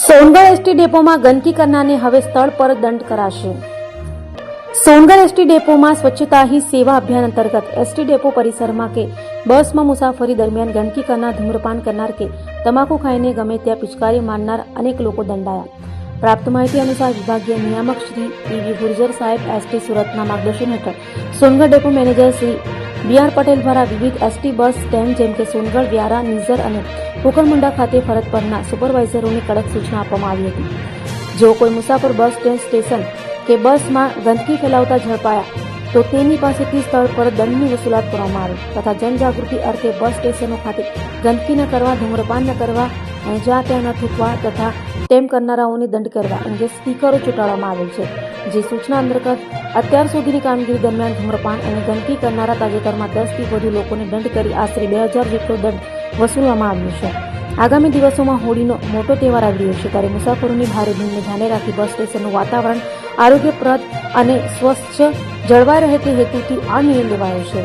Songadh ST ડેપોમાં ગંદકી કરનારને હવે સ્થળ પર દંડ કરાશે। સોનગઢ એસટી ડેપોમાં સ્વચ્છતા ही સેવા અભિયાન અંતર્ગત એસટી ડેપો પરિસરમાં કે બસમાં મુસાફરી દરમિયાન ગંદકી કરનાર, ધૂમ્રપાન કરનાર કે તમાકુ ખાઈને ગમે ત્યાં પિચકારી મારનાર અનેક લોકો દંડાયા। પ્રાપ્ત માહિતી અનુસાર વિભાગીય નિયામક શ્રી પીવી ગુર્જર સાહેબ એસટી સુરતના માર્ગદર્શન હેઠળ Songadh depot manager Shri BR Patel દ્વારા વિવિધ એસટી બસ સ્ટેન્ડ જેમ કે સોનગઢ, વ્યારા, નિઝર અને કુકરમુંડા ખાતે ફરજ પરના સુપરવાઇઝરોને કડક સૂચના આપવામાં આવી હતી। જો કોઈ મુસાફર બસ સ્ટેન્ડ, સ્ટેશન કે બસમાં ગંદકી ફેલાવતા ઝડપાયા તો તેની પાસેથી સ્થળ પર દંડની વસૂલાત કરવામાં આવે તથા જનજાગૃતિ અર્થે બસ સ્ટેશનો ખાતે ગંદકી ન કરવા, ધૂમ્રપાન ન કરવા અને જ્યાં ત્યાં ન થૂકવા તથા તેમ કરનારાઓને દંડ કરવા અંગે સ્ટીકરો ચોંટાડવામાં આવેલ છે। જે સૂચના અંતર્ગત અત્યાર સુધીની કામગીરી દરમિયાન ધૂમ્રપાન અને ગંદકી કરનારા તાજેતરમાં 10 થી વધુ લોકોને દંડ કરી આશરે 2000 જેટલો દંડ વસૂલવામાં આવ્યો છે। આગામી દિવસોમાં હોળીનો મોટો તહેવાર આવી રહ્યો છે ત્યારે મુસાફરોની ભારે ભીડને ધ્યાને રાખી બસ સ્ટેશનનું વાતાવરણ આરોગ્યપ્રદ અને સ્વચ્છ જળવાઈ રહે તે હેતુથી આ નિર્ણય લેવાયો છે।